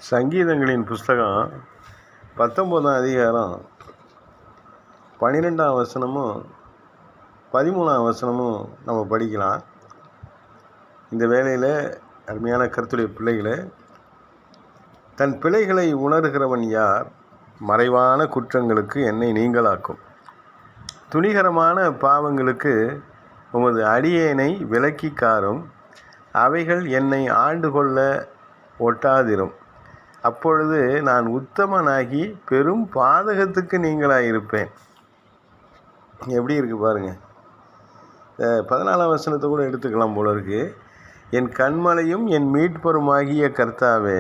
சங்கீதங்களின் புஸ்தகம் 19ஆம் அதிகாரம் 12ஆம் வசனமும் 13ஆம் வசனமும் நம்ம படிக்கலாம். இந்த வேளையில் அருமையான கர்த்தருடைய பிள்ளைகளே, தன் பிழைகளை உணர்கிறவன் யார்? மறைவான குற்றங்களுக்கு என்னை நீங்களாக்கும். துணிகரமான பாவங்களுக்கு உமது அடியேனை விலக்கி காரும். அவைகள் என்னை ஆண்டு கொள்ள ஒட்டாதிரும். அப்பொழுது நான் உத்தமனாகி பெரும் பாதகத்துக்கு நீங்களாயிருப்பேன். எப்படி இருக்குது பாருங்கள். 14ஆம் வசனத்தை கூட எடுத்துக்கலாம் போல இருக்கு. என் கண்மலையும் என் மீட்பருமாகிய கர்த்தாவே,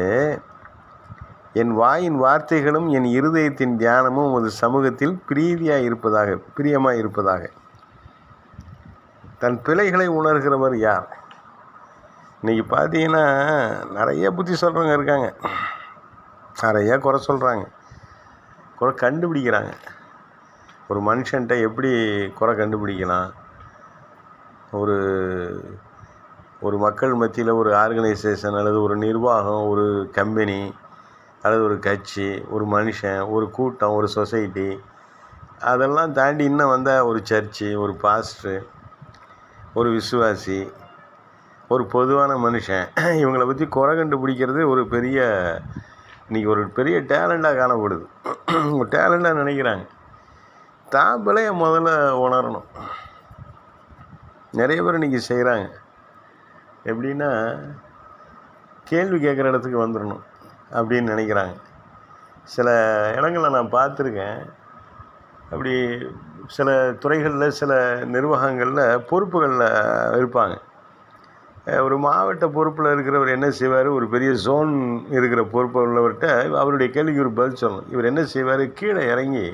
என் வாயின் வார்த்தைகளும் என் இருதயத்தின் தியானமும் உமது சமூகத்தில் பிரியமாக இருப்பதாக. தன் பிழைகளை உணர்கிறவர் யார்? இன்றைக்கி பார்த்தீங்கன்னா நிறைய புத்தி சொல்கிறவங்க இருக்காங்க, நிறையா குறை சொல்கிறாங்க, குறை கண்டுபிடிக்கிறாங்க. ஒரு மனுஷன்ட்ட எப்படி குறை கண்டுபிடிக்கலாம்? ஒரு மக்கள் மத்தியில் ஒரு ஆர்கனைசேஷன் அல்லது ஒரு நிர்வாகம், ஒரு கம்பெனி அல்லது ஒரு கட்சி, ஒரு மனுஷன், ஒரு கூட்டம், ஒரு சொசைட்டி, அதெல்லாம் தாண்டி இன்னும் வந்தால் ஒரு சர்ச்சு, ஒரு பாஸ்டரு, ஒரு விசுவாசி, ஒரு பொதுவான மனுஷன், இவங்களை பற்றி குறை கண்டுபிடிக்கிறது இன்றைக்கி ஒரு பெரிய டேலண்டாக காணப்படுது. டேலண்டாக நினைக்கிறாங்க. தான் பிழைய முதல்ல உணரணும். நிறைய பேர் இன்றைக்கி செய்கிறாங்க. எப்படின்னா, கேள்வி கேட்குற இடத்துக்கு வந்துடணும் அப்படின்னு நினைக்கிறாங்க. சில இடங்களில் நான் பார்த்துருக்கேன். அப்படி சில துறைகளில், சில நிர்வாகங்களில் பொறுப்புகளில் இருப்பாங்க. ஒரு மாவட்ட பொறுப்பில் இருக்கிறவர் என்ன செய்வார்? ஒரு பெரிய ஜோன் இருக்கிற பொறுப்பு உள்ளவர்கிட்ட அவருடைய கேள்விக்கு ஒரு பதில் சொல்லணும். இவர் என்ன செய்வார்? கீழே இறங்கி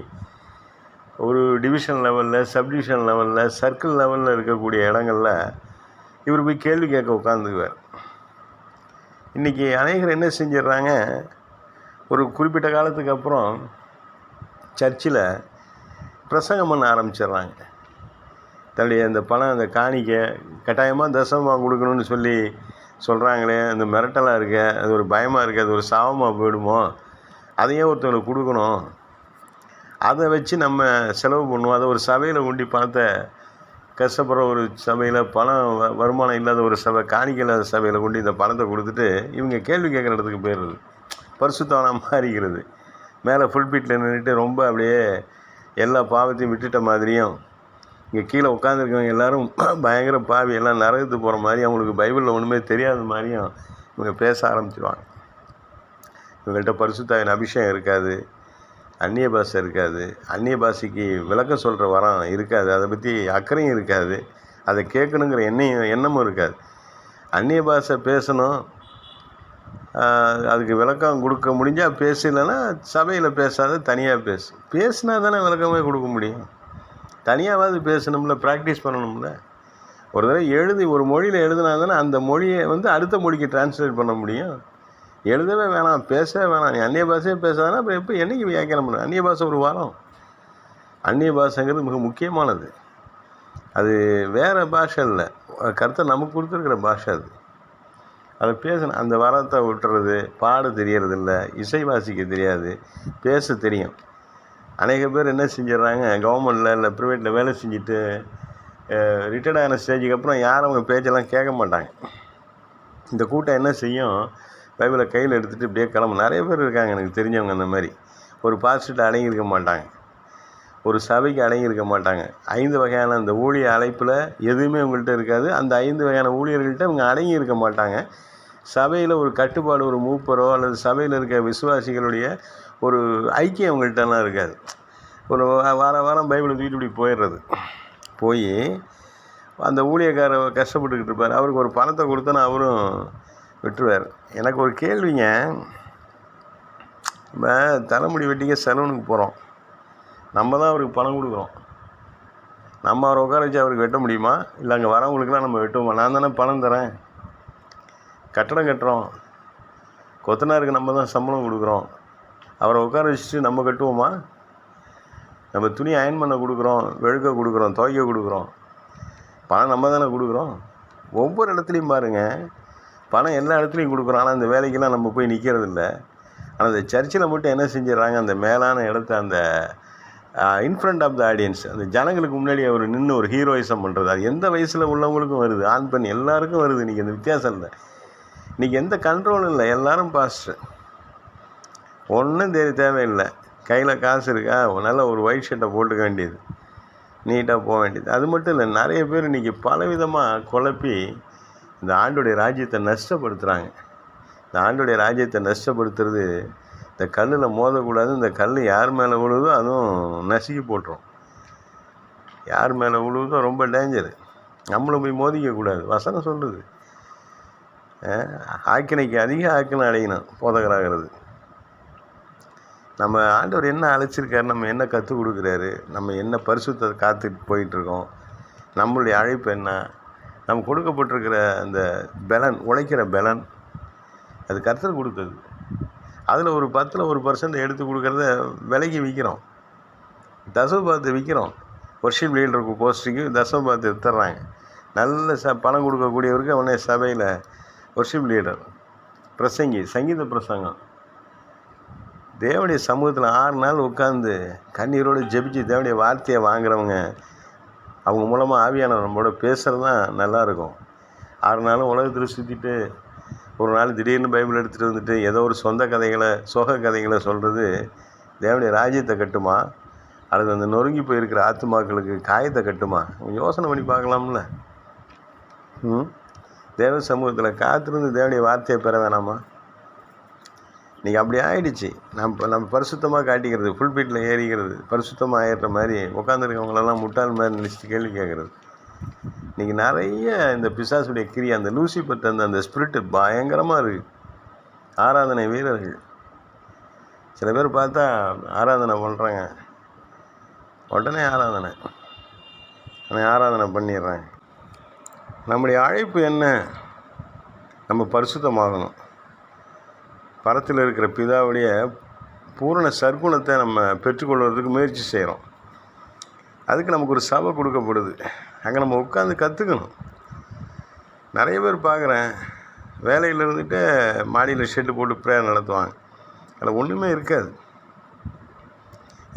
ஒரு டிவிஷன் லெவலில், சப்டிவிஷன் லெவலில், சர்க்கிள் லெவலில் இருக்கக்கூடிய இடங்களில் இவர் போய் கேள்வி கேட்க உட்காந்துக்குவார். இன்றைக்கி அநேகர் என்ன செஞ்சிடறாங்க, ஒரு குறிப்பிட்ட காலத்துக்கு அப்புறம் சர்ச்சில் பிரசங்கம் பண்ண ஆரம்பிச்சிடுறாங்க. தன்னுடைய அந்த பணம், அந்த காணிக்கை கட்டாயமாக தசமமாக கொடுக்கணும்னு சொல்கிறாங்களே, அந்த மிரட்டலாக இருக்க, அது ஒரு பயமாக இருக்குது, அது ஒரு சாபமாக போயிடுமோ, அதையே ஒருத்தவங்களுக்கு கொடுக்கணும், அதை வச்சு நம்ம செலவு பண்ணுவோம். அதை ஒரு சபையில் கொண்டு பணத்தை, கஷ்டப்படுற ஒரு சபையில், பணம் வருமானம் இல்லாத ஒரு சபை, காணிக்கை இல்லாத சபையில் கொண்டு இந்த பணத்தை கொடுத்துட்டு இவங்க கேள்வி கேட்குற இடத்துக்கு போயிடுறது. பரிசுத்தவனாக மாறிக்கிறது. மேலே ஃபுல்பீட்டில் நின்றுட்டு ரொம்ப அப்படியே எல்லா பாவத்தையும் விட்டுட்ட மாதிரியும், இங்கே கீழே உட்காந்துருக்கவங்க எல்லோரும் பயங்கர பாவி, எல்லாம் நரகத்துக்கு போகிற மாதிரி, அவங்களுக்கு பைபிளில் ஒன்றுமே தெரியாத மாதிரியும் இவங்க பேச ஆரம்பிச்சிடுவாங்க. இவங்கள்ட்ட பரிசுத்தாவின் அபிஷேகம் இருக்காது, அந்நிய பாஷை இருக்காது, அந்நிய பாஷைக்கு விளக்கம் சொல்கிற வரம் இருக்காது, அதை பற்றி அக்கறையும் இருக்காது, அதை கேட்கணுங்கிற எண்ணமும் இருக்காது. அந்நிய பாஷை பேசணும், அதுக்கு விளக்கம் கொடுக்க முடிஞ்சால் பேசு, இல்லைன்னா சபையில் பேசாத தனியாக பேசுனா தானே விளக்கமே கொடுக்க முடியும். தனியாவது பேசணும்ல, ப்ராக்டிஸ் பண்ணணும்ல. ஒரு தடவை ஒரு மொழியில் எழுதுனா தானே அந்த மொழியை அடுத்த மொழிக்கு டிரான்ஸ்லேட் பண்ண முடியும். எழுதவே வேணாம், பேசவே வேணாம், நீ அந்நிய பாஷையே பேசாதானே அப்புறம் எப்போ என்றைக்கு வியாக்கியானம் பண்ண? அந்நிய பாஷை ஒரு வாரம். அந்நிய பாஷைங்கிறது மிக முக்கியமானது. அது வேறு பாஷை இல்லை, கர்த்தர் நமக்கு கொடுத்துருக்கிற பாஷை. அதை பேசணும். அந்த வரத்தை விட்டுறது, பாட தெரியறதில்ல, இசை வாசிக்க தெரியாது, பேச தெரியும். அநேக பேர் என்ன செஞ்சிடறாங்க, கவர்மெண்ட்டில் இல்லை ப்ரைவேட்டில் வேலை செஞ்சுட்டு ரிட்டையர்ட் ஆன ஸ்டேஜுக்கு அப்புறம் யாரும் அவங்க பேச்செல்லாம் கேட்க மாட்டாங்க. இந்த கூட்டம் என்ன செய்யும், பைபிளை கையில் எடுத்துகிட்டு இப்படியே கிளம்பும். நிறைய பேர் இருக்காங்க எனக்கு தெரிஞ்சவங்க. அந்த மாதிரி ஒரு பாஸ்டர்கிட்ட அடங்கியிருக்க மாட்டாங்க, ஒரு சபைக்கு அடங்கியிருக்க மாட்டாங்க. 5 வகையான அந்த ஊழிய அழைப்பில் எதுவுமே அவங்கள்ட்ட இருக்காது. அந்த 5 வகையான ஊழியர்கள்ட்ட அவங்க அடங்கி இருக்க மாட்டாங்க. சபையில் ஒரு கட்டுப்பாடு, ஒரு மூப்பரோ அல்லது சபையில் இருக்க விசுவாசிகளுடைய ஒரு ஐக்கியம் அவங்கள்ட்டலாம் இருக்காது. ஒரு வாரம் பைபிளை தூக்கிட்டு இப்படி போயிடுறது. போய் அந்த ஊழியக்காரர் கஷ்டப்பட்டுக்கிட்டு இருப்பார். அவருக்கு ஒரு பணத்தை கொடுத்தோன்னா அவரும் விட்டுருவார். எனக்கு ஒரு கேள்விங்க, நம்ம தலைமுடி வெட்டிக்க சலூனுக்கு போகிறோம், நம்ம தான் அவருக்கு பணம் கொடுக்குறோம். நம்ம அவரை உட்கார வச்சு அவருக்கு வெட்ட முடியுமா? இல்லை அங்கே வரவங்களுக்குலாம் நம்ம வெட்டுவோமா? நான் தானே பணம் தரேன். கட்டடம் கட்டுறோம், கொத்தனாருக்கு நம்ம தான் சம்பளம் கொடுக்குறோம். அவரை உட்கார வச்சுட்டு நம்ம கட்டுவோமா? நம்ம துணி அயன் பண்ண கொடுக்குறோம், வெளுக்க கொடுக்குறோம், துவைக்க கொடுக்குறோம், பணம் நம்ம தானே கொடுக்குறோம். ஒவ்வொரு இடத்துலையும் பாருங்கள், பணம் எல்லா இடத்துலையும் கொடுக்குறோம். ஆனால் இந்த வேலைக்கெல்லாம் நம்ம போய் நிற்கிறதில்ல. ஆனால் அந்த சர்ச்சில் மட்டும் என்ன செஞ்சிடறாங்க, அந்த மேலான இடத்த அந்த இன்ஃப்ரண்ட் ஆஃப் த ஆடியன்ஸ், அந்த ஜனங்களுக்கு முன்னாடி அவர் நின்று ஒரு ஹீரோயிசம் பண்ணுறது. அது எந்த வயசில் உள்ளவங்களுக்கும் வருது, ஆண் பெண் எல்லாருக்கும் வருது. இன்றைக்கி அந்த வித்தியாசம் இல்லை. இன்றைக்கி எந்த கண்ட்ரோலும் இல்லை. எல்லோரும் பாஸ்டர், ஒன்றும் தேவையில்லை. கையில் காசு இருக்கா, நல்ல ஒரு ஒயிட் ஷர்ட்டை போட்டுக்க வேண்டியது, நீட்டாக போக வேண்டியது. அது மட்டும் இல்லை, நிறைய பேர் இன்றைக்கி பலவிதமாக குழப்பி இந்த ஆண்டுடைய ராஜ்யத்தை நஷ்டப்படுத்துகிறாங்க. இந்த ஆண்டுடைய ராஜ்யத்தை நஷ்டப்படுத்துறது, இந்த கல்லில் மோதக்கூடாது. இந்த கல் யார் மேலே விழுதோ அதுவும் நசுக்கி போட்டுரும். யார் மேலே விழுவுதோ ரொம்ப டேஞ்சரு. நம்மளும் போய் மோதிக்கக்கூடாது. வசனம் சொல்லுது, ஆக்கினைக்கு அதிக ஆக்கினை அடையணும் போதகராகிறது. நம்ம ஆண்டவர் என்ன அழைச்சிருக்காரு, நம்ம என்ன கற்றுக் கொடுக்குறாரு, நம்ம என்ன பரிசுத்தத்தை காத்துட்டு போயிட்டுருக்கோம், நம்மளுடைய அழைப்பு என்ன, நம்ம கொடுக்கப்பட்டிருக்கிற அந்த பலன், உழைக்கிற பலன், அது கர்த்தர் கொடுத்தது. அதில் ஒரு 10% 1% எடுத்து கொடுக்குறத விலைக்கு விற்கிறோம், தசமபாகத்தை விற்கிறோம். ஒர்ஷிப் லீடருக்கு போஸ்டிங்கு தசமபாகத்தை வித்துறாங்க. நல்ல பணம் கொடுக்கக்கூடியவருக்கு அவனே சபையில் ஒர்ஷிப் லீடர், பிரசங்கி, சங்கீத பிரசங்கம். தேவனுடைய சமூகத்தில் 6 நாள் உட்காந்து கண்ணீரோடு ஜெபிச்சு தேவனுடைய வார்த்தையை வாங்குறவங்க, அவங்க மூலமாக ஆவியானவர் நம்மளோட பேசுகிறது தான் நல்லாயிருக்கும். 6 நாளும் உலகத்தில் சுற்றிட்டு ஒரு நாள் திடீர்னு பைபிள் எடுத்துகிட்டு வந்துட்டு ஏதோ ஒரு சொந்த கதைகளை, சோக கதைகளை சொல்கிறது தேவனுடைய ராஜ்யத்தை கட்டுமா, அல்லது அந்த நொறுங்கி போயிருக்கிற ஆத்துமாக்களுக்கு காயத்தை கட்டுமா? யோசனை பண்ணி பார்க்கலாம்ல. தேவ சமூகத்தில் காத்திருந்து தேவனுடைய வார்த்தையை பெற வேணாமா? இன்றைக்கி அப்படி ஆகிடுச்சு. நம்ம பரிசுத்தமாக காட்டிக்கிறது, ஃபுல்பீட்டில் ஏறிக்கிறது, பரிசுத்தமாக ஆயிடுற மாதிரி உட்காந்துருக்கவங்களெல்லாம் முட்டாள் மாதிரி நினச்சிட்டு கேள்வி கேட்குறது. இன்றைக்கி நிறைய இந்த பிசாசுடைய கிரியை, அந்த லூசிபர் அந்த ஸ்பிரிட்டு பயங்கரமாக இருக்குது. ஆராதனை வீரர்கள் சில பேர் பார்த்தா ஆராதனை பண்ணுறாங்க, உடனே ஆராதனை பண்ணிடுறாங்க. நம்முடைய அழைப்பு என்ன? நம்ம பரிசுத்தமாகணும். பரத்தில் இருக்கிற பிதாவுடைய பூரண சற்குணத்தை நம்ம பெற்றுக்கொள்வதற்கு முயற்சி செய்கிறோம். அதுக்கு நமக்கு ஒரு சபை கொடுக்கப்படுது. அங்கே நம்ம உட்காந்து கற்றுக்கணும். நிறைய பேர் பார்க்குறேன், வேலையில் இருந்துட்டு மாடியில் ஷெட்டு போட்டு ப்ரேயர் நடத்துவாங்க. அதில் ஒன்றுமே இருக்காது.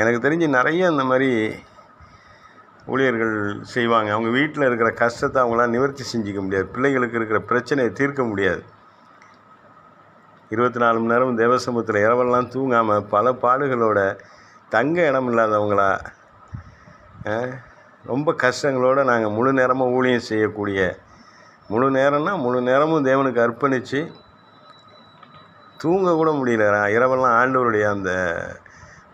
எனக்கு தெரிஞ்சு நிறைய இந்த மாதிரி ஊழியர்கள் செய்வாங்க. அவங்க வீட்டில் இருக்கிற கஷ்டத்தை அவங்களாம் நிவர்த்தி செஞ்சிக்க முடியாது, பிள்ளைகளுக்கு இருக்கிற பிரச்சனையை தீர்க்க முடியாது. 24 மணி நேரம் தேவசமூகத்தில் இரவெல்லாம் தூங்காமல் பல பாடுகளோட, தங்க இடம் இல்லாதவங்களா, ரொம்ப கஷ்டங்களோடு நாங்கள் முழு நேரமாக ஊழியம் செய்யக்கூடிய, முழு நேரமும் தேவனுக்கு அர்ப்பணித்து தூங்க கூட முடியல. இரவெல்லாம் ஆண்டவருடைய அந்த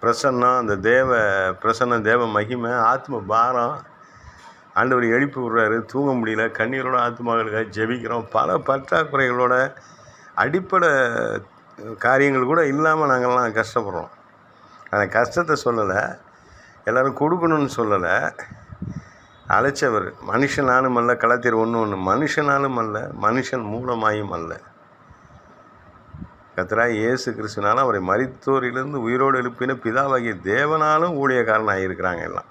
பிரசன்னம், அந்த தேவ பிரசன்னம், தேவ மகிமை, ஆத்ம பாரம், ஆண்டவர் எழுப்பி விடுறாரு, தூங்க முடியல. கண்ணீரோட ஆத்மாக்களுக்காக ஜெபிக்கிறோம். பல பற்றாக்குறைகளோட, அடிப்படை காரியங்கள் கூட இல்லாமல் நாங்கள்லாம் கஷ்டப்படுறோம். அந்த கஷ்டத்தை சொல்லலை, எல்லோரும் கொடுக்கணும்னு சொல்லலை. அழைச்சவர் மனுஷனாலும் அல்ல, கலாத்தியர் 1:1, மனுஷனாலும் அல்ல, மனுஷன் மூலமாயும் அல்ல, கர்த்தராகிய இயேசு கிறிஸ்துவினாலும் அவரை மரித்தோரிலிருந்து உயிரோடு எழுப்பின பிதாவாகிய தேவனாலும் ஊழியக்காரன் ஆகியிருக்கிறாங்க எல்லாம்.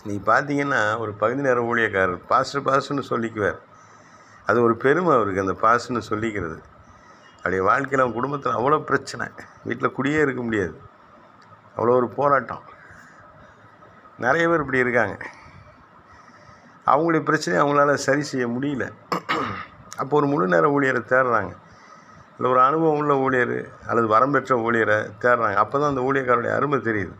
நீ பார்த்தீங்கன்னா ஒரு பகுதி நேர ஊழியக்காரர் பாஸ்டர்னு சொல்லிக்குவார். அது ஒரு பெருமை அவருக்கு, அந்த பாஸ்டர்னு சொல்லிக்கிறது. அப்படியே வாழ்க்கையில் அவன் குடும்பத்தில் அவ்வளோ பிரச்சனை, வீட்டில் குடியே இருக்க முடியாது, அவ்வளோ ஒரு போராட்டம். நிறைய பேர் இப்படி இருக்காங்க. அவங்களுடைய பிரச்சனையை அவங்களால சரி செய்ய முடியல. அப்போ ஒரு முழு நேர ஊழியரை தேடுறாங்க, இல்லை ஒரு அனுபவம் உள்ள ஊழியர் அல்லது வரம்பெற்ற ஊழியரை தேடுறாங்க. அப்போ தான் அந்த ஊழியக்காரருடைய அருமை தெரியுது.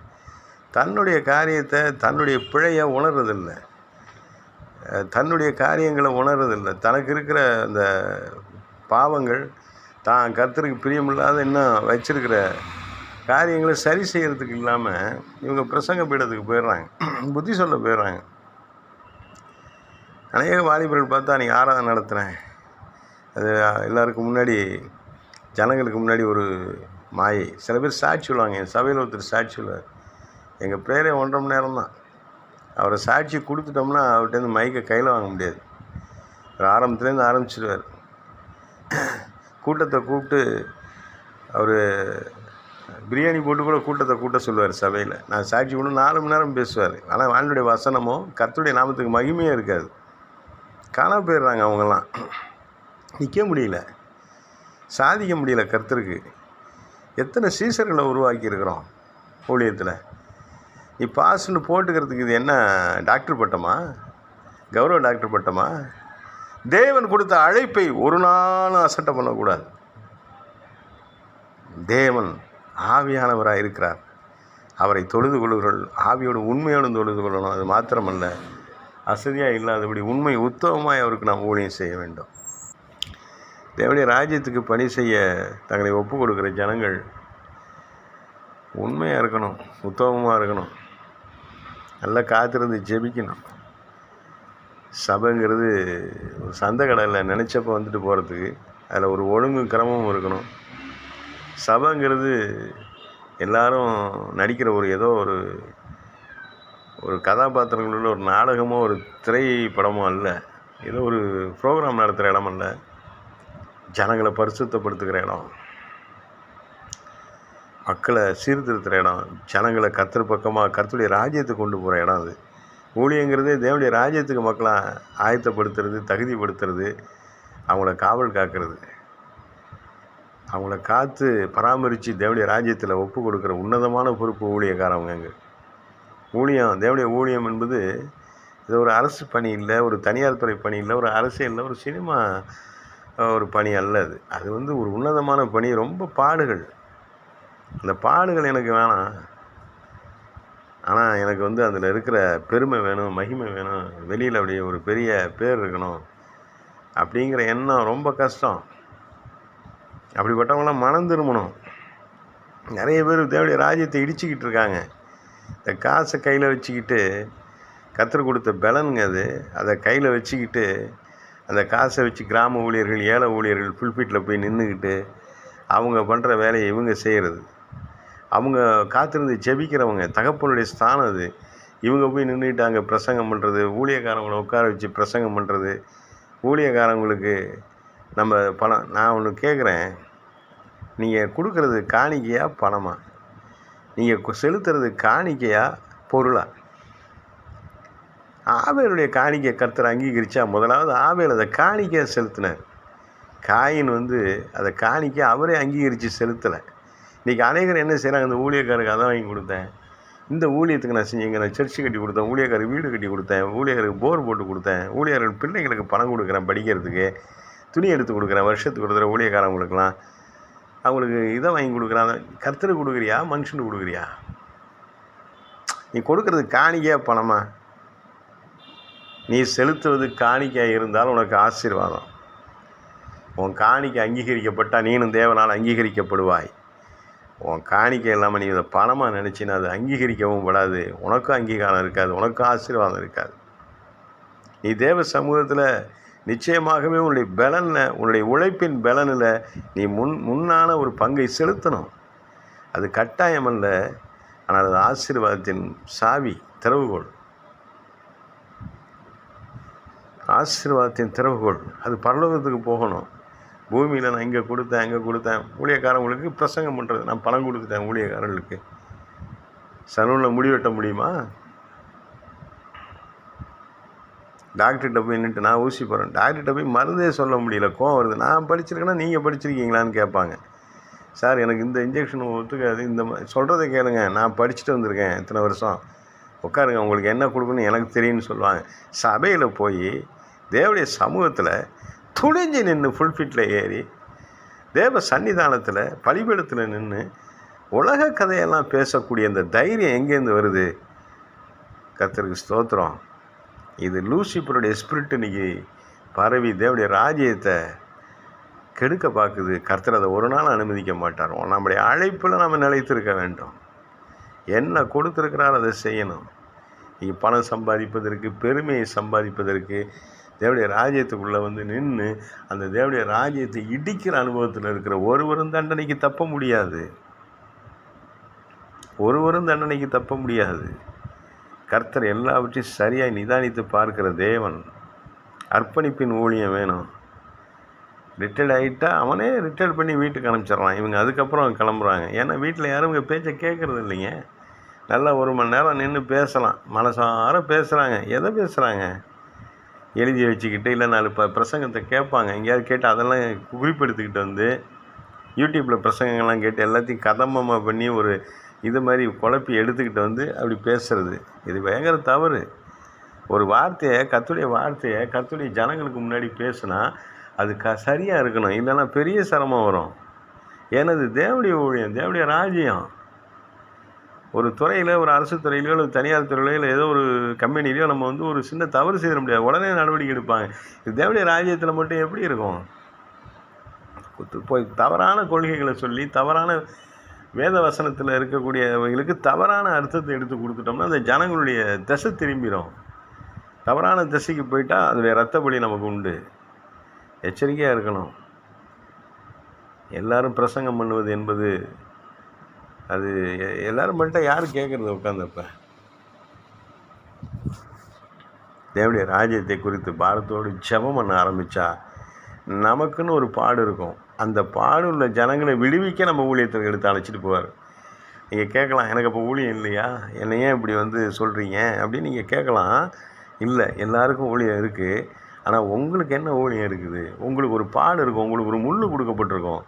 தன்னுடைய காரியத்தை, தன்னுடைய பிழையை உணர்றதில்லை, தன்னுடைய காரியங்களை உணர்றதில்லை. தனக்கு இருக்கிற அந்த பாவங்கள், தான் கர்த்தருக்கு பிரியமில்லாத இன்னும் வச்சிருக்கிற காரியங்களை சரி செய்கிறதுக்கு இல்லாமல் இவங்க பிரசங்க பீடத்துக்கு போயிடுறாங்க, புத்தி சொல்ல போயிடுறாங்க. அநேக வாலிபர்கள் பார்த்தா நீங்கள் ஆராதனை நடத்துகிறேன், அது எல்லாருக்கும் முன்னாடி, ஜனங்களுக்கு முன்னாடி ஒரு மாயை. சில பேர் சாட்சி சொல்லுவாங்க. என் சபையில் ஒருத்தர் சாட்சி சொல்லுவார், எங்கள் பிரேயரே 1.5 மணி நேரம் தான். அவரை சாட்சி கொடுத்துட்டோம்னா அவர்கிட்டருந்து மைக்கை கையில் வாங்க முடியாது. அவர் ஆரம்பத்துலேருந்து ஆரம்பிச்சிடுவார். கூட்டத்தை கூப்பிட்டு அவர் பிரியாணி போட்டு கூட கூட்டத்தை கூட்ட சொல்லுவார் சபையில். நான் சாட்சி கூட 4 மணி நேரம் பேசுவார். ஆனால் ஆண்டவருடைய வசனமோ கர்த்தருடைய நாமத்துக்கு மகிமையே இருக்காது. காணா போயிடுறாங்க அவங்கெல்லாம். நிற்க முடியல, சாதிக்க முடியல கர்த்தருக்கு. எத்தனை சீசர்களை உருவாக்கியிருக்கிறோம் ஊழியத்தில். நீ பாஸ்ன்னு போட்டுக்கிறதுக்கு இது என்ன டாக்டர் பட்டமா, கௌரவ டாக்டர் பட்டமா? தேவன் கொடுத்த அழைப்பை ஒரு நாளும் அசட்டை பண்ணக்கூடாது. தேவன் ஆவியானவராக இருக்கிறார். அவரை தொழுது கொள்ளுங்கள், ஆவியோடு உண்மையோடு தொழுது கொள்ளணும். அது மாத்திரமல்ல, அசதியாக இல்லாதபடி உண்மை உத்தமமாய் அவருக்கு நாம் ஊழியம் செய்ய வேண்டும். தேவனுடைய ராஜ்யத்துக்கு பணி செய்ய தங்களை ஒப்பு கொடுக்குற ஜனங்கள் உண்மையாக இருக்கணும், உத்தமமாக இருக்கணும், நல்லா காத்திருந்து ஜெபிக்கணும். சபைங்கிறது ஒரு சந்தை கடையில் நினச்சப்போ வந்துட்டு போகிறதுக்கு அதில் ஒரு ஒழுங்கு கிரமமும் இருக்கணும். சபைங்கிறது எல்லாரும் நடிக்கிற ஒரு ஏதோ ஒரு கதாபாத்திரங்களில் ஒரு நாடகமோ ஒரு திரைப்படமோ அல்ல, ஏதோ ஒரு ப்ரோக்ராம் நடத்துகிற இடம் அல்ல, ஜனங்களை பரிசுத்தப்படுத்துகிற இடம், மக்களை சீர்திருத்துகிற இடம், ஜனங்களை கர்த்தர் பக்கமாக கர்த்தருடைய ராஜ்யத்தை கொண்டு போகிற இடம். அது ஊழியங்கிறதே தேவனுடைய ராஜ்யத்துக்கு மக்களை ஆயத்தப்படுத்துறது, தகுதிப்படுத்துறது, அவங்கள காவல் காக்கிறது, அவங்கள காத்து பராமரித்து தேவனுடைய ராஜ்யத்தில் ஒப்பு கொடுக்குற உன்னதமான பொறுப்பு ஊழியக்காரவங்க. ஊழியம், தேவனுடைய ஊழியம் என்பது இது ஒரு அரசு பணி இல்லை, ஒரு தனியார் துறை பணி இல்லை, ஒரு அரசியலில் ஒரு சினிமா ஒரு பணி அல்ல. அது ஒரு உன்னதமான பணி. ரொம்ப பாடுகள், அந்த பாடுகள் எனக்கு வேணாம். ஆனால் எனக்கு அதில் இருக்கிற பெருமை வேணும், மகிமை வேணும், வெளியில் அப்படியே ஒரு பெரிய பேர் இருக்கணும் அப்படிங்கிற எண்ணம் ரொம்ப கஷ்டம். அப்படிப்பட்டவங்களாம் மனம் திரும்பணும். நிறைய பேர் தேவனுடைய ராஜ்யத்தை இடிச்சிக்கிட்டு இருக்காங்க. இந்த காசை கையில் வச்சுக்கிட்டு, கர்த்தர் கொடுத்த பலனுங்க அது, அதை கையில் வச்சுக்கிட்டு அந்த காசை வச்சு கிராம ஊழியர்கள், ஏழை ஊழியர்கள் புல்பீட்டில் போய் நின்றுக்கிட்டு அவங்க பண்ணுற வேலையை இவங்க செய்கிறது. அவங்க காத்திருந்து ஜெபிக்கிறவங்க, தகப்பனுடைய ஸ்தானம் அது. இவங்க போய் நின்றுக்கிட்டு அங்கே பிரசங்கம் பண்ணுறது, ஊழியக்காரங்களை உட்கார வச்சு பிரசங்கம் பண்ணுறது. ஊழியக்காரங்களுக்கு நம்ம பணம், நான் ஒன்று கேட்குறேன், நீங்கள் கொடுக்குறது காணிக்கையா பணமா? நீங்கள் செலுத்துறது காணிக்கையா பொருளா? ஆவேலுடைய காணிக்கை கர்த்தர் அங்கீகரித்தா முதலாவது ஆவேல் அதை காணிக்கையாக செலுத்தினார். காயின் அதை காணிக்கை அவரே அங்கீகரித்து செலுத்தலை. இன்றைக்கி அநேகர் என்ன செய்கிறாங்க, அந்த ஊழியக்காரருக்கு அதை வாங்கி கொடுத்தேன், இந்த ஊழியத்துக்கு நான் செஞ்சேங்க, நான் சர்ச்சு கட்டி கொடுத்தேன், ஊழியக்காரருக்கு வீடு கட்டி கொடுத்தேன், ஊழியருக்கு போர் போட்டு கொடுத்தேன், ஊழியர்கள் பிள்ளைங்களுக்கு பணம் கொடுக்குறேன், படிக்கிறதுக்கு துணி எடுத்து கொடுக்குறேன், வருஷத்துக்கு கொடுக்குற ஊழியக்காரவங்களுக்கெல்லாம் அவங்களுக்கு இதை வாங்கி கொடுக்குறாங்க. கர்த்தருக்கு கொடுக்குறியா, மனுஷனுக்கு கொடுக்குறியா? நீ கொடுக்குறது காணிக்கையா பணமா? நீ செலுத்துவது காணிக்கையாக இருந்தால் உனக்கு ஆசீர்வாதம். உன் காணிக்கை அங்கீகரிக்கப்பட்டால் நீனும் தேவனால் அங்கீகரிக்கப்படுவாய். உன் காணிக்கை இல்லாமல் நீ இதை பணமாக நினச்சின்னா அது அங்கீகரிக்கவும் படாது, உனக்கும் அங்கீகாரம் இருக்காது, உனக்கும் ஆசீர்வாதம் இருக்காது. நீ தேவ சமூகத்தில் நிச்சயமாகவே உன்னுடைய பலனில், உன்னுடைய உழைப்பின் பலனில் நீ முன்னான ஒரு பங்கை செலுத்தணும். அது கட்டாயம் அல்ல, ஆனால் அது ஆசீர்வாதத்தின் சாவி, திறவுகோல். ஆசீர்வாதத்தின் திறவுகோல் அது பரலோகத்துக்கு போகணும். பூமியில் நான் இங்கே கொடுத்தேன், அங்கே கொடுத்தேன், ஊழியக்காரங்களுக்கு பிரசங்கம் பண்ணுறது, நான் பணம் கொடுத்துட்டேன் ஊழியக்காரர்களுக்கு, சலூனில் முடி வெட்ட முடியுமா? டாக்டர்கிட்ட போய் நின்றுட்டு நான் ஊசி போகிறேன், டாக்டர்கிட்ட போய் மருந்தே சொல்ல முடியல, கோவம் வருது. நான் படிச்சிருக்கேன்னா நீங்கள் படிச்சிருக்கீங்களான்னு கேட்பாங்க. சார் எனக்கு இந்த இன்ஜெக்ஷன் ஒத்துக்காது, இந்த சொல்கிறத கேளுங்க, நான் படிச்சுட்டு வந்திருக்கேன் இத்தனை வருஷம், உட்காருங்க உங்களுக்கு என்ன கொடுக்கணும்னு எனக்கு தெரியும்னு சொல்லுவாங்க. சபையில் போய் தேவனுடைய சமூகத்தில் துணிஞ்சு நின்று ஃபுல்ஃபிட்டில் ஏறி தேவ சன்னிதானத்தில் பலிபீடத்தில் நின்று உலக கதையெல்லாம் பேசக்கூடிய அந்த தைரியம் எங்கேருந்து வருது? கர்த்தருக்கு ஸ்தோத்திரம். இது லூசிபருடைய ஸ்பிரிட் இன்னைக்கு பரவி தேவனுடைய ராஜ்யத்தை கெடுக்க பார்க்குது. கர்த்தர் அதை ஒரு நாள் அனுமதிக்க மாட்டார். நம்முடைய அழைப்பில் நம்ம நிலைத்திருக்க வேண்டும். என்ன கொடுத்துருக்கிறார் அதை செய்யணும். நீங்கள் பணம் சம்பாதிப்பதற்கு, பெருமையை சம்பாதிப்பதற்கு, தேவனுடைய ராஜ்யத்துக்குள்ளே நின்று அந்த தேவனுடைய ராஜ்யத்தை இடிக்கிற அனுபவத்தில் இருக்கிற ஒருவரும் தண்டனைக்கு தப்ப முடியாது. ஒருவரும் தண்டனைக்கு தப்ப முடியாது. கர்த்தர் எல்லாவற்றையும் சரியாக நிதானித்து பார்க்கிற தேவன். அர்ப்பணிப்பின் ஊழியம் வேணும். ரிட்டையர்ட் ஆகிட்டா அவனே ரிட்டையர்ட் பண்ணி வீட்டுக்கு அனுப்பிச்சிட்றான். இவங்க அதுக்கப்புறம் கிளம்புறாங்க. ஏன்னா வீட்டில் யாரும் இவங்க பேச்சை கேட்குறது இல்லைங்க. நல்லா 1 மணி நேரம் நின்று பேசலாம், மனசார பேசுகிறாங்க. எதை பேசுகிறாங்க? எழுதி வச்சுக்கிட்டு இல்லை 4 பிரசங்கத்தை கேட்பாங்க. எங்கேயாவது கேட்டு அதெல்லாம் குறிப்பெடுத்துக்கிட்டு யூடியூப்பில் பிரசங்கங்கள்லாம் கேட்டு எல்லாத்தையும் கதம்பமாக பண்ணி ஒரு இது மாதிரி குழப்பி எடுத்துக்கிட்டு வந்து அப்படி பேசுகிறது இது பயங்கர தவறு. ஒரு வார்த்தையை கர்த்தருடைய ஜனங்களுக்கு முன்னாடி பேசுனா அது சரியாக இருக்கணும், இல்லைன்னா பெரிய சிரமம் வரும். ஏன்னா இது தேவனுடைய ஊழியம், தேவனுடைய ராஜ்யம். ஒரு துறையில், ஒரு அரசு துறையிலையோ இல்லை தனியார் துறையிலையோ இல்லை ஏதோ ஒரு கம்பெனிலையோ நம்ம வந்து ஒரு சின்ன தவறு செய்ய முடியாது, உடனே நடவடிக்கை எடுப்பாங்க. இது தேவனுடைய ராஜ்யத்தில் மட்டும் எப்படி இருக்கும்? போய் தவறான கொள்கைகளை சொல்லி தவறான வேத வசனத்தில் இருக்கக்கூடியவங்களுக்கு தவறான அர்த்தத்தை எடுத்து கொடுத்துட்டோம்னா அந்த ஜனங்களுடைய திசை திரும்பிடும். தவறான திசைக்கு போயிட்டால் அதனுடைய ரத்த பலி நமக்கு உண்டு. எச்சரிக்கையாக இருக்கணும். எல்லாரும் பிரசங்கம் பண்ணுவது என்பது அது எல்லாரும் பண்ணிட்டா யார் கேட்குறது உட்காந்தப்ப? தேவனுடைய ராஜ்யத்தை குறித்து பாரத்தோடு ஜெபம் பண்ண ஆரம்பித்தா நமக்குன்னு ஒரு பாடு இருக்கும். அந்த பாடு உள்ள ஜனங்களை விடுவிக்க நம்ம ஊழியத்தை எடுத்து அழைச்சிட்டு போவார். நீங்கள் கேட்கலாம், எனக்கு அப்போ ஊழியம் இல்லையா, என்னை ஏன் இப்படி வந்து சொல்கிறீங்க அப்படின்னு நீங்கள் கேட்கலாம். இல்லை, எல்லாருக்கும் ஊழியம் இருக்குது. ஆனால் உங்களுக்கு என்ன ஊழியம் இருக்குது? உங்களுக்கு ஒரு பாடு இருக்கும், உங்களுக்கு ஒரு முள் கொடுக்கப்பட்டிருக்கும்,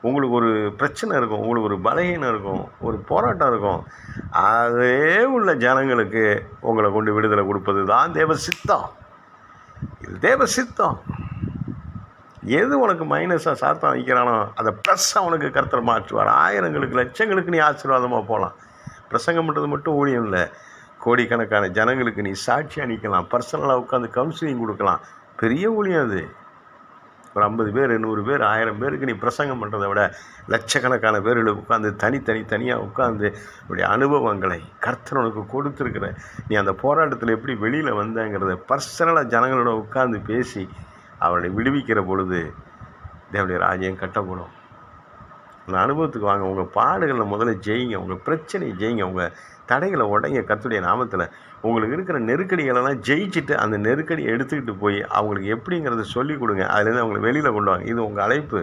உங்களுக்கு ஒரு பிரச்சனை இருக்கும், உங்களுக்கு ஒரு பலகீனம் இருக்கும், ஒரு போராட்டம் இருக்கும். அதே உள்ள ஜனங்களுக்கு உங்களை கொண்டு விடுதலை கொடுப்பது தான் தேவ சித்தம். இது தேவ சித்தம். எது உனக்கு மைனஸாக சாத்தான் வைக்கிறானோ அதை ப்ளஸ்ஸாக உனக்கு கர்த்தர் மாற்றுவார். ஆயிரங்களுக்கு லட்சங்களுக்கு நீ ஆசீர்வாதமாக போகலாம். பிரசங்கம் பண்ணுறது மட்டும் ஊழியம் இல்லை, கோடிக்கணக்கான ஜனங்களுக்கு நீ சாட்சியாக நிற்கலாம், பர்சனலாக உட்காந்து கவுன்சிலிங் கொடுக்கலாம். பெரிய ஊழியம் அது. ஒரு 50 பேர் 100 பேர் 1000 பேருக்கு நீ பிரசங்கம் பண்ணுறதை விட லட்சக்கணக்கான பேர்களை உட்காந்து தனியாக உட்காந்து உடைய அனுபவங்களை கர்த்தர் உனக்கு கொடுத்துருக்குற நீ அந்த போராட்டத்தில் எப்படி வெளியில் வந்தங்கிறத பர்சனலாக ஜனங்களோட உட்காந்து பேசி அவர்களை விடுவிக்கிற பொழுது தேவனுடைய ராஜ்யம் கட்டப்படும். அந்த அனுபவத்துக்கு வாங்க. உங்கள் பாடுகளில் முதல்ல ஜெயிங்க, உங்கள் பிரச்சனையை ஜெயிங்க, உங்கள் தடைகளை உடைங்க. கர்த்தருடைய நாமத்தில் உங்களுக்கு இருக்கிற நெருக்கடிகளெல்லாம் ஜெயிச்சுட்டு அந்த நெருக்கடியை எடுத்துக்கிட்டு போய் அவங்களுக்கு எப்படிங்கிறத சொல்லிக் கொடுங்க. அதுலேருந்து அவங்களை வெளியில் கொண்டு வாங்க. இது உங்கள் அழைப்பு.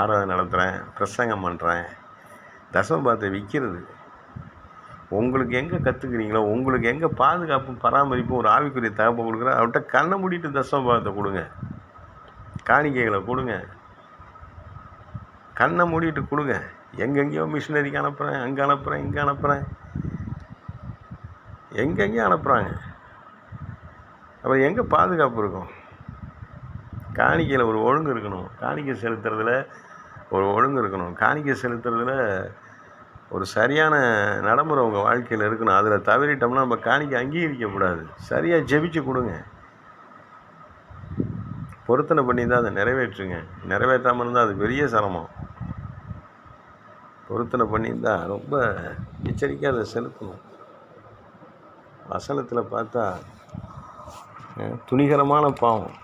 ஆராதனை நடத்துகிறேன், பிரசங்கம் பண்ணுறேன், தசமபாரத்தை விற்கிறது. உங்களுக்கு எங்கே கற்றுக்குறீங்களோ, உங்களுக்கு எங்கே பாதுகாப்பும் பராமரிப்பும் ஒரு ஆவிக்குரிய தகப்பை கொடுக்குற அவர்கிட்ட கண்ணை மூடிட்டு தசமபாரத்தை கொடுங்க, காணிக்கைகளை கொடுங்க, கண்ணை மூடிட்டு கொடுங்க. எங்கெங்கேயோ மிஷினரிக்கு அனுப்புகிறேன், அங்கே அனுப்புகிறேன், இங்கே அனுப்புகிறேன், எங்கெங்கேயும் அனுப்புகிறாங்க. அப்புறம் எங்கே பாதுகாப்பு இருக்கும்? காணிக்கையில் ஒரு ஒழுங்கு இருக்கணும். காணிக்கை செலுத்துறதுல ஒரு ஒழுங்கு இருக்கணும். காணிக்கை செலுத்துறதுல ஒரு சரியான நடைமுறை உங்கள் வாழ்க்கையில் இருக்கணும். அதில் தவறிட்டோம்னா நம்ம காணிக்கை அங்கீகரிக்கக்கூடாது. சரியாக ஜெபிச்சு கொடுங்க, பொருத்தனை பண்ணி தான் அதை நிறைவேற்றுங்க. நிறைவேற்றாமல் இருந்தால் அது பெரிய சிரமம். பொருத்தனை பண்ணியிருந்தால் ரொம்ப எச்சரிக்கையாக அதை செலுத்தணும். வசனத்தில் பார்த்தா துணிகரமான பாவம்.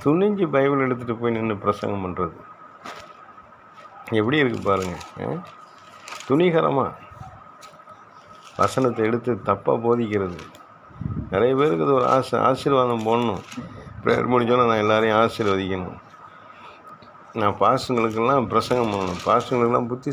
துணிஞ்சு பைபிள் எடுத்துகிட்டு போய் நின்று பிரசங்கம் பண்ணுறது எப்படி இருக்குது பாருங்கள். துணிகரமாக வசனத்தை எடுத்து தப்பாக போதிக்கிறது. நிறைய பேருக்கு அது ஒரு ஆசீர்வாதம் போடணும். ப்ரேயர் முடிஞ்சோன்னா நான் எல்லாரையும் ஆசீர்வதிக்கணும், நான் பாஸ்டர்களுக்கெல்லாம் பிரசங்கம் பண்ணணும், பாஸ்டர்களுக்கெல்லாம் புத்தி